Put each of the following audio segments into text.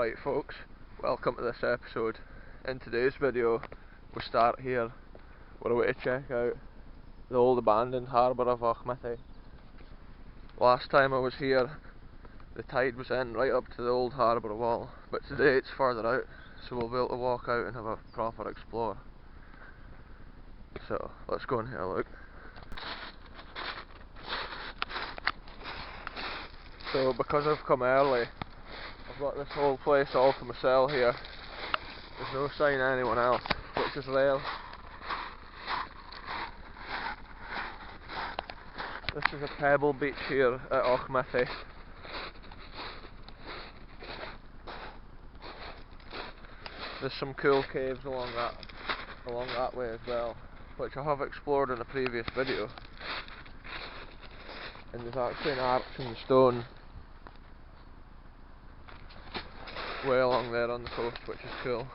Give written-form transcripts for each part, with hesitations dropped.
Right folks, welcome to this episode. In today's video we start here. We're away to check out the old abandoned harbour of Auchmithie. Last time I was here the tide was in right up to the old harbour wall, but today it's further out, so we'll be able to walk out and have a proper explore. So let's go and have a look. So because I've come early, I've got this whole place all to myself here. There's no sign of anyone else, which is rare. This is a pebble beach here at Auchmithie. There's some cool caves along that way as well, which I have explored in a previous video. And there's actually an arch in the stone way along there on the coast, which is cool.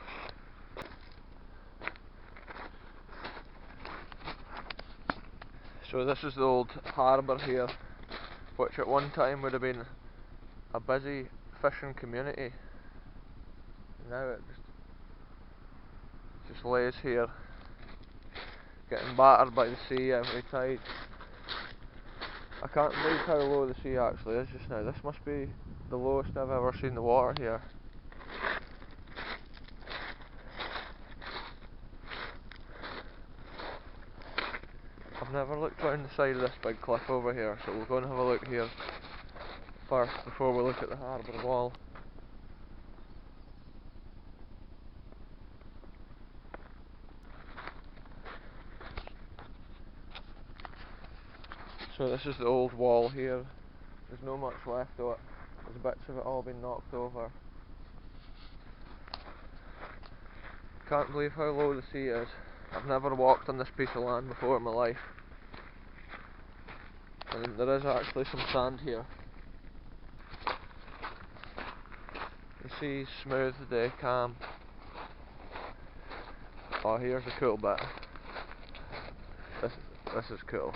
So this is the old harbour here, which at one time would have been a busy fishing community. Now it just lays here, getting battered by the sea every tide. I can't believe how low the sea actually is just now. This must be the lowest I've ever seen the water here. I've never looked round the side of this big cliff over here, so we'll go and have a look here first before we look at the harbour wall. So this is the old wall here. There's no much left of it. There's bits of it all been knocked over. Can't believe how low the sea is. I've never walked on this piece of land before in my life. And there is actually some sand here. The sea's smooth today, calm. Oh, here's a cool bit. This is cool.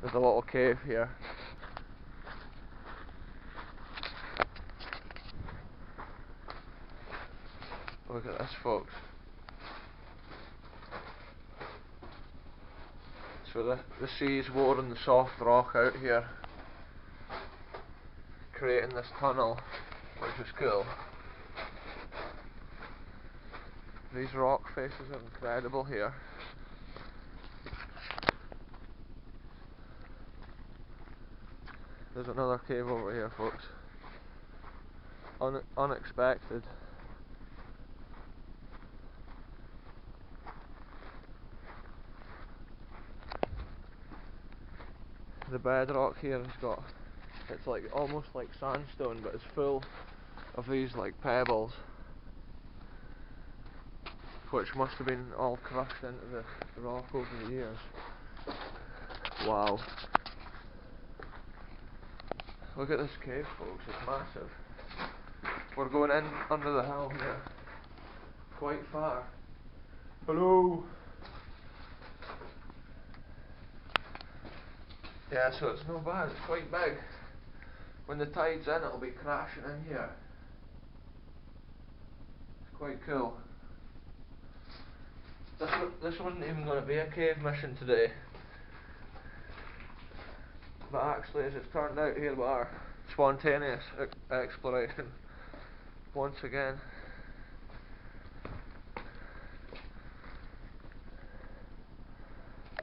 There's a little cave here. Look at this, folks. So the sea's wearing the soft rock out here, creating this tunnel, which is cool. These rock faces are incredible here. There's another cave over here, folks. Unexpected. The bedrock here has got, it's like almost like sandstone, but it's full of these like pebbles, which must have been all crushed into the rock over the years. Wow. Look at this cave, folks, it's massive. We're going in under the hill here. Quite far. Hello! Yeah, so it's no bad, it's quite big. When the tide's in, it'll be crashing in here. It's quite cool. This wasn't even going to be a cave mission today. But actually, as it's turned out, here we are. Spontaneous exploration. Once again.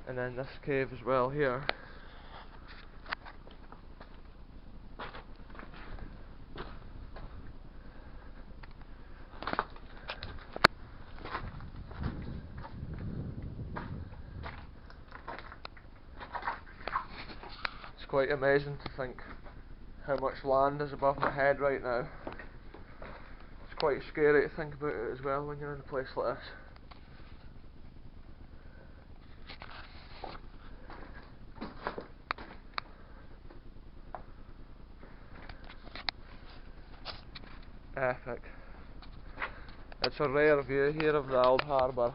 And then this cave as well here. It's quite amazing to think how much land is above my head right now. It's quite scary to think about it as well when you're in a place like this. Epic. It's a rare view here of the old harbour.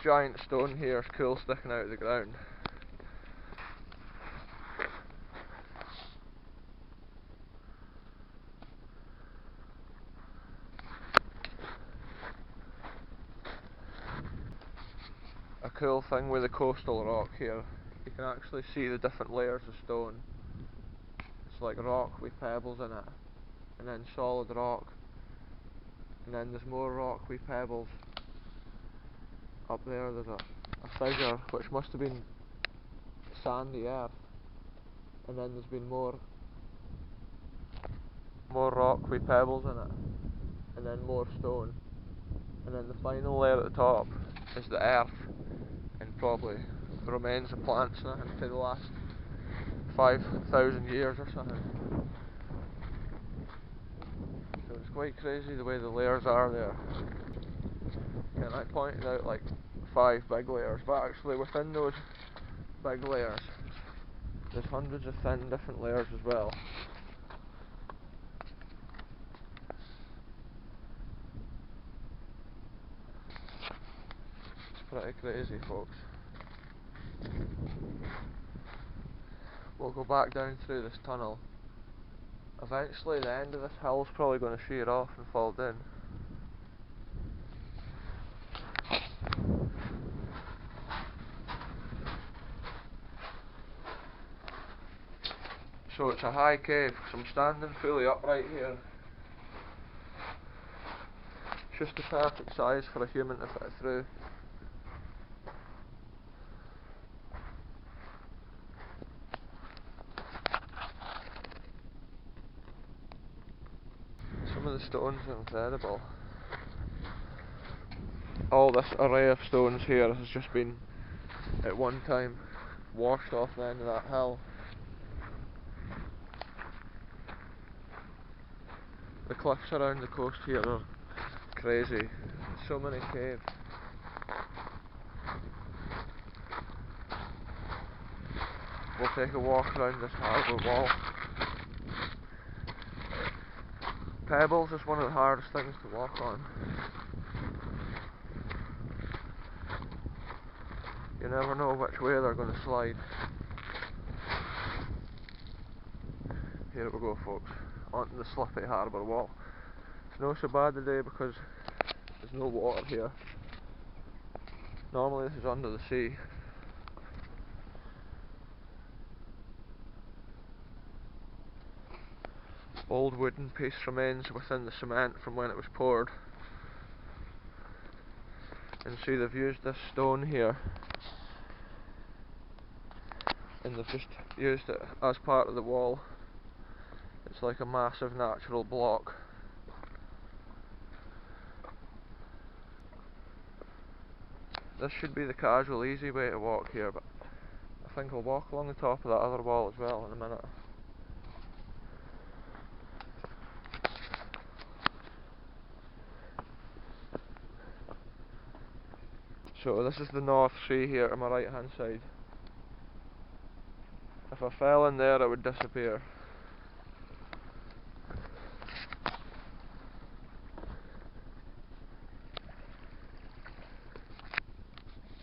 giant stone here is cool sticking out of the ground. A cool thing with the coastal rock here, you can actually see the different layers of stone. It's like rock with pebbles in it, and then solid rock, and then there's more rock with pebbles. Up there there's a fissure which must have been sandy earth, and then there's been more rock with pebbles in it, and then more stone, and then the final layer at the top is the earth, and probably the remains of plants into the last 5,000 years or something. So it's quite crazy the way the layers are there. And I pointed out like 5 big layers, but actually within those big layers there's hundreds of thin different layers as well. It's pretty crazy, folks. We'll go back down through this tunnel. Eventually the end of this hill's probably going to shear off and fall down. So it's a high cave, because I'm standing fully upright here. It's just the perfect size for a human to fit through. Some of the stones are incredible. All this array of stones here has just been, at one time, washed off the end of that hill. The cliffs around the coast here are crazy. So many caves. We'll take a walk around this harbour wall. Pebbles is one of the hardest things to walk on. You never know which way they're going to slide. Here we go, folks, onto the slippy harbour wall. It's not so bad today because there's no water here. Normally this is under the sea. Old wooden piece remains within the cement from when it was poured. And see, they've used this stone here, and they've just used it as part of the wall. It's like a massive natural block. This should be the casual, easy way to walk here, but I think I'll walk along the top of that other wall as well in a minute. So this is the North Sea here on my right hand side. If I fell in there, it would disappear.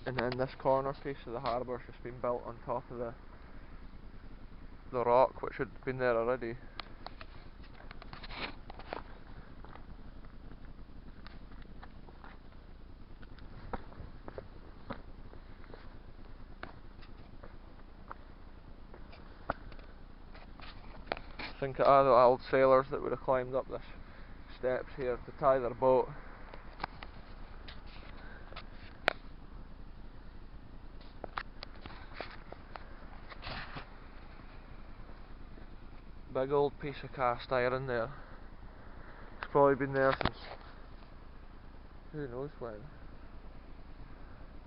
And then this corner piece of the harbour's just been built on top of the rock, which had been there already. Think of all the old sailors that would have climbed up this steps here to tie their boat. Big old piece of cast iron there. It's probably been there since who knows when.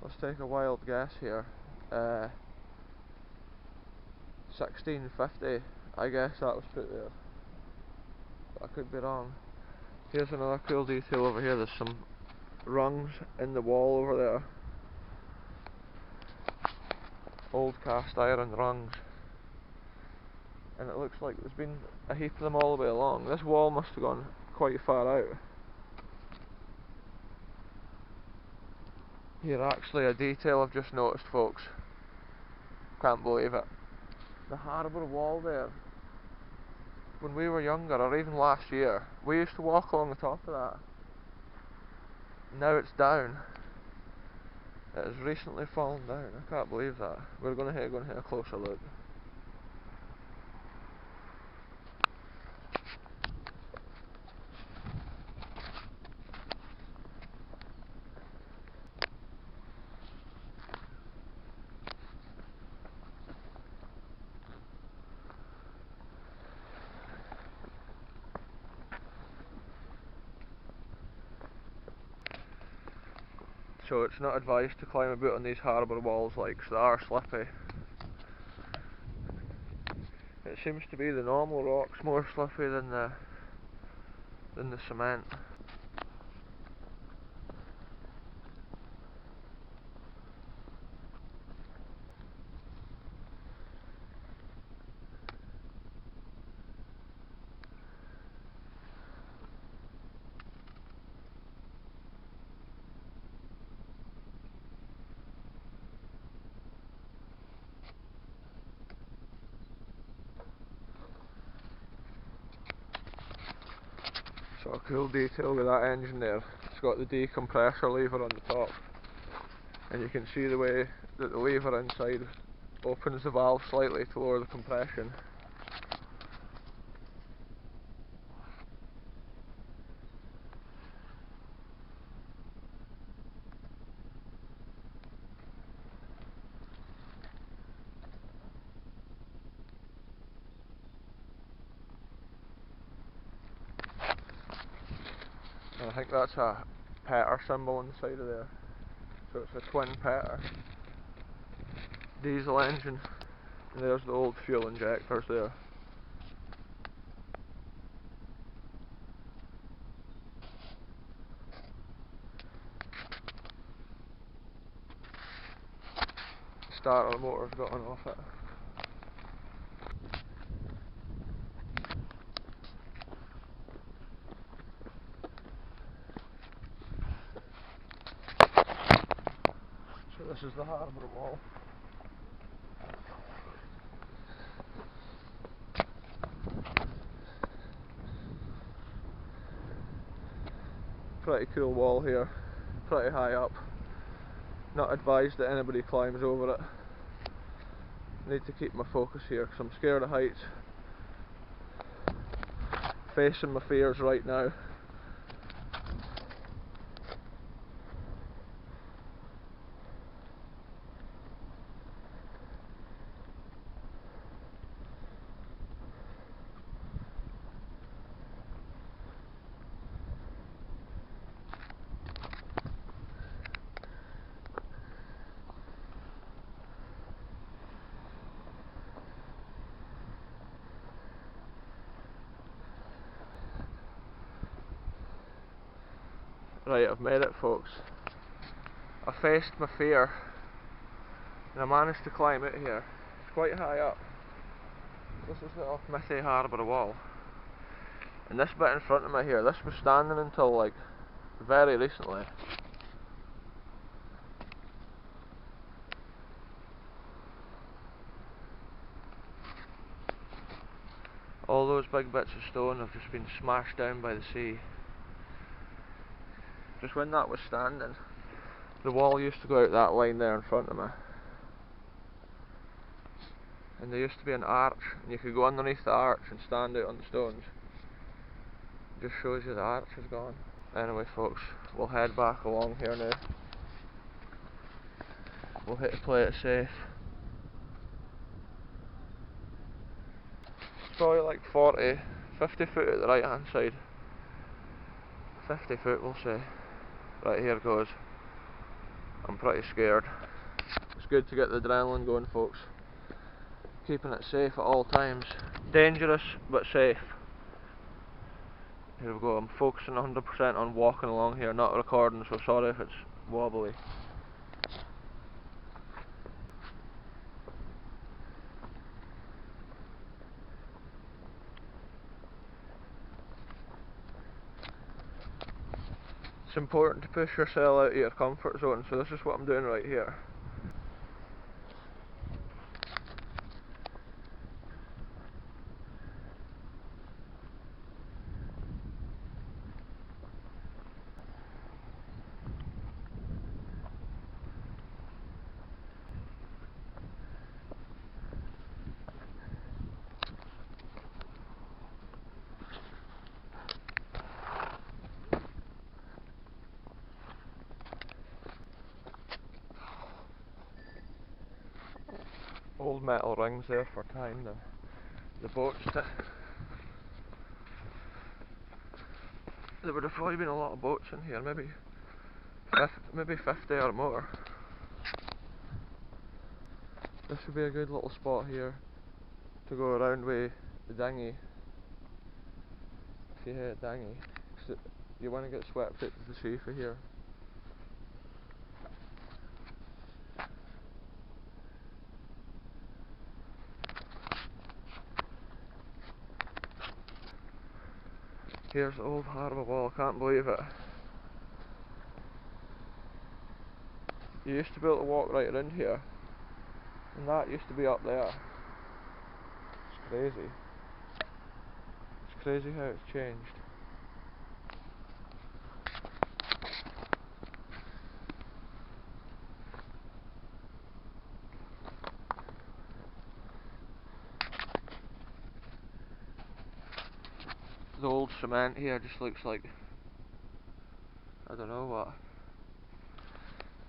Let's take a wild guess here. 1650, I guess that was put there. But I could be wrong. Here's another cool detail over here. There's some rungs in the wall over there. Old cast iron rungs. And it looks like there's been a heap of them all the way along. This wall must have gone quite far out. Here, actually, a detail I've just noticed, folks. Can't believe it. The harbour wall there. When we were younger, or even last year, we used to walk along the top of that. Now it's down. It has recently fallen down. I can't believe that. We're going to go and have a closer look. So it's not advised to climb about on these harbour walls, like, 'cause they are slippy. It seems to be the normal rocks more slippy than the cement. So a cool detail with that engine there, it's got the decompressor lever on the top, and you can see the way that the lever inside opens the valve slightly to lower the compression. And I think that's a petter symbol on the side of there. So it's a twin petter diesel engine, and there's the old fuel injectors there. The starter motor's gotten off it. So this is the harbour wall. Pretty cool wall here, pretty high up. Not advised that anybody climbs over it. Need to keep my focus here because I'm scared of heights. Facing my fears right now. Right, I've made it, folks. I faced my fear and I managed to climb it here. It's quite high up. This is the Auchmithie Harbour wall. And this bit in front of me here, this was standing until like very recently. All those big bits of stone have just been smashed down by the sea. Just when that was standing, the wall used to go out that line there in front of me. And there used to be an arch, and you could go underneath the arch and stand out on the stones. It just shows you the arch is gone. Anyway, folks, we'll head back along here now. We'll hit to play it safe. It's probably like 50 foot at the right hand side. 50 foot we'll say. Right, here goes. I'm pretty scared. It's good to get the adrenaline going, folks. Keeping it safe at all times. Dangerous, but safe. Here we go, I'm focusing 100% on walking along here, not recording, so sorry if it's wobbly. important to push yourself out of your comfort zone, so this is what I'm doing right here. Old metal rings there for tying the boats to. There would have probably been a lot of boats in here, maybe 50 or more. This would be a good little spot here to go around with the dinghy. If you hit a dinghy, 'cause you want to get swept out to the sea for here. Here's the old harbour wall, I can't believe it. You used to be able to walk right around here, and that used to be up there. It's crazy. It's crazy how it's changed. The old cement here just looks like, I don't know what,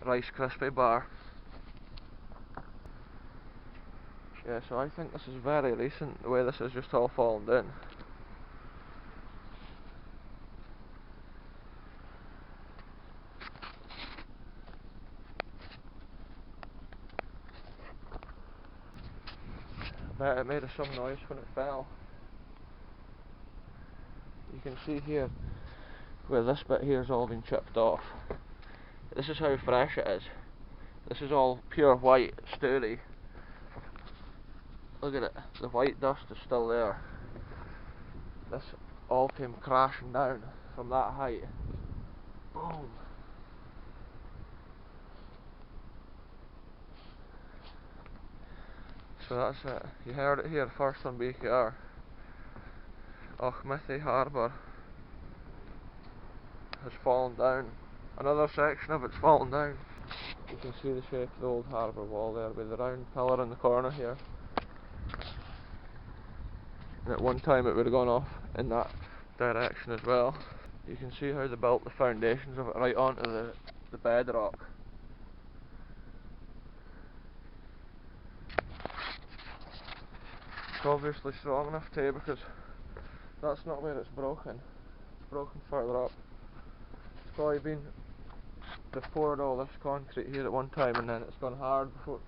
Rice Krispie bar. Yeah, so I think this is very recent, the way this has just all fallen down. I bet it made some noise when it fell. You can see here where this bit here has all been chipped off. This is how fresh it is. This is all pure white stoury. Look at it, the white dust is still there. This all came crashing down from that height. Boom! So that's it. You heard it here first on BKR. Auchmithie Harbour has fallen down. Another section of it's fallen down. You can see the shape of the old harbour wall there with the round pillar in the corner here. And at one time it would have gone off in that direction as well. You can see how they built the foundations of it right onto the bedrock. It's obviously strong enough too, because that's not where it's broken. It's broken further up. It's probably been, they've poured all this concrete here at one time, and then it's gone hard before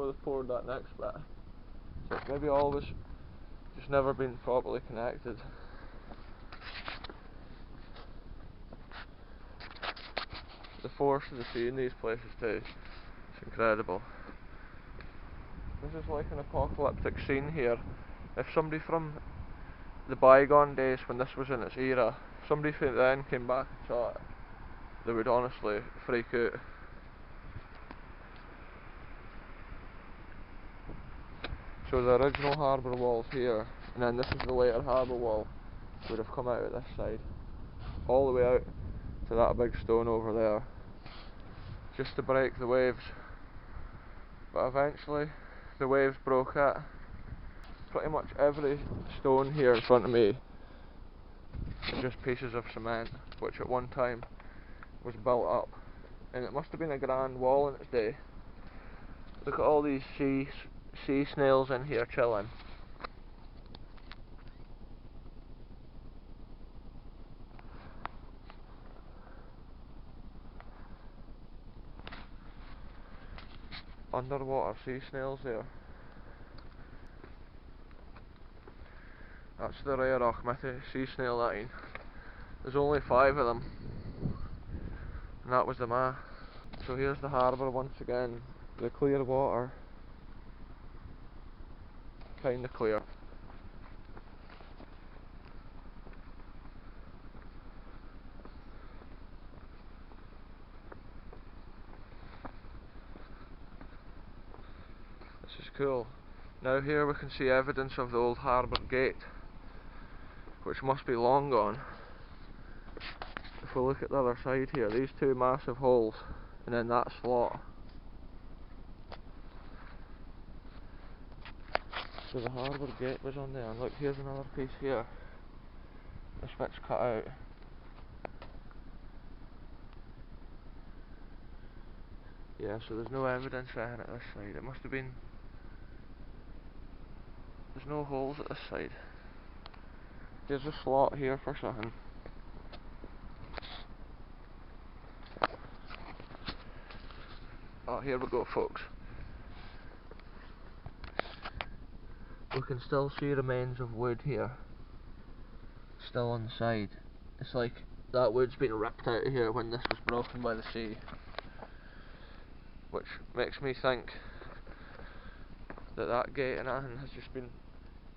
they've poured that next bit. So it's maybe always just never been properly connected. The force of the sea in these places too, it's incredible. This is like an apocalyptic scene here. If somebody from the bygone days when this was in its era, somebody from then came back and saw it, they would honestly freak out. So the original harbour wall's here, and then this is the later harbour wall, would have come out at this side, all the way out to that big stone over there, just to break the waves. But eventually the waves broke it. Pretty much every stone here in front of me is just pieces of cement, which at one time was built up, and it must have been a grand wall in its day. Look at all these sea snails in here chilling. Underwater sea snails there. That's the rare Auchmithie sea snail line. There's only 5 of them, and that was the ma. So here's the harbour once again, the clear water, kinda clear. cool. Now here we can see evidence of the old harbour gate, which must be long gone. If we look at the other side here, these two massive holes, and then that slot. So the harbour gate was on there, and look, here's another piece here. This bit's cut out. Yeah, so there's no evidence for anything at this side. It must have been... There's no holes at this side. There's a slot here for something. Oh, here we go, folks. We can still see remains of wood here, still on the side. It's like that wood's been ripped out of here when this was broken by the sea, which makes me think that that gate and everything has just been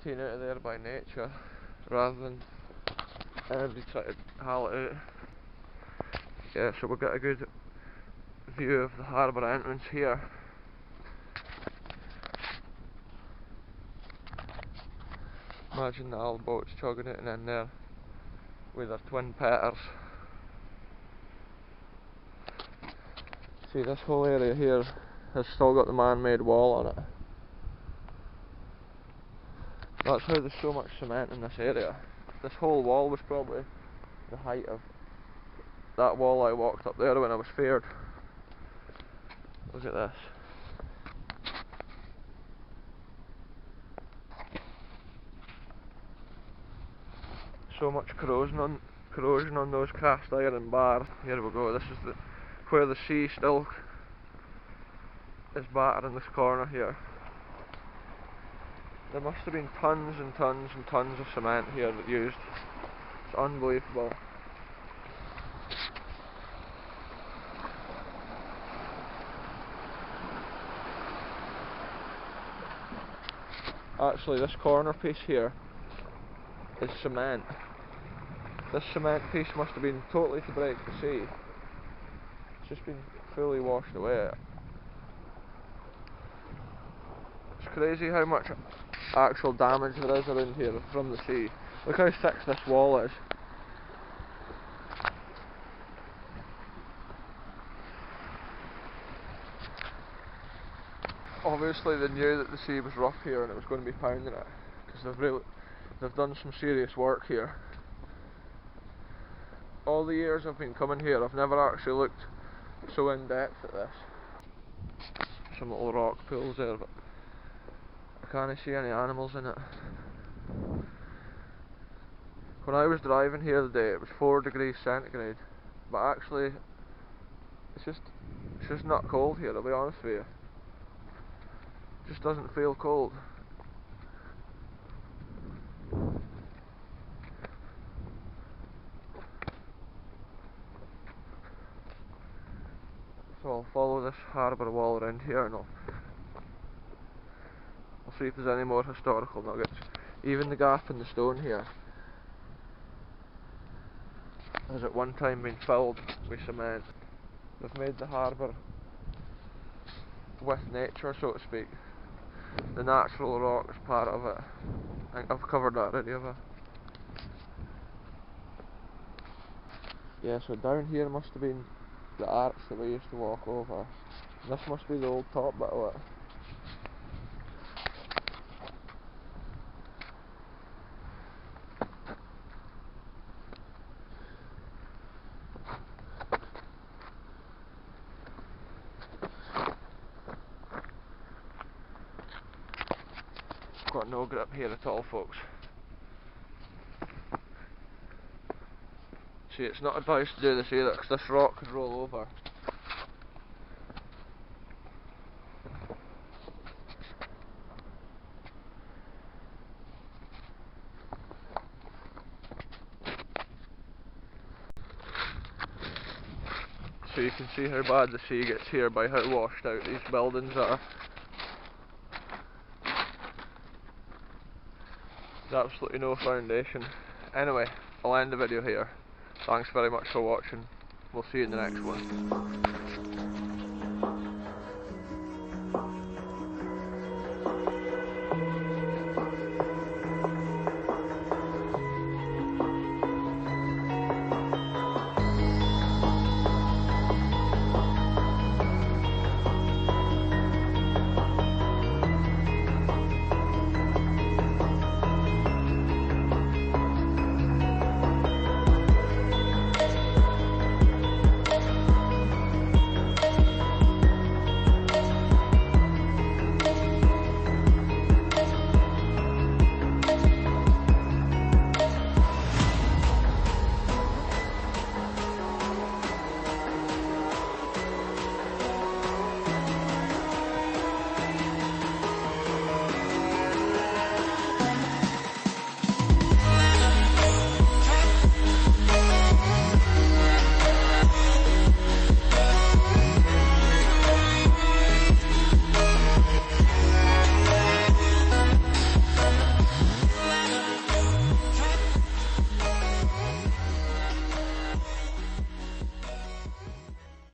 taken out of there by nature, rather than anybody try to haul it out. Yeah, so we've got a good view of the harbour entrance here. Imagine the old boats chugging it in there with their twin petters. See, this whole area here has still got the man-made wall on it. That's how there's so much cement in this area. This whole wall was probably the height of that wall I walked up there when I was feared. Look at this. So much corrosion on those cast iron bars. Here we go. This is where the sea still is battered in this corner here. There must have been tons and tons and tons of cement here that used. It's unbelievable. Actually, this corner piece here is cement. This cement piece must have been totally to break the sea. It's just been fully washed away. It's crazy how much actual damage there is around here from the sea. Look how thick this wall is. Obviously they knew that the sea was rough here and it was going to be pounding it, because they've done some serious work here. All the years I've been coming here, I've never actually looked so in depth at this. Some little rock pools there, but I can't see any animals in it. When I was driving here today, it was 4 degrees centigrade, but actually it's just not cold here, I'll be honest with you. It just doesn't feel cold. So I'll follow this harbour wall around here and I'll see if there's any more historical nuggets. Even the gap in the stone here has at one time been filled with cement. They've made the harbour with nature, so to speak. The natural rock is part of it. I think I've covered that already, have I? Yeah, so down here must have been the arch that we used to walk over. This must be the old top bit of it. Got no grip here at all, folks. See, it's not advised to do this either, because this rock could roll over. So you can see how bad the sea gets here by how washed out these buildings are. There's absolutely no foundation. Anyway, I'll end the video here. Thanks very much for watching. We'll see you in the next one.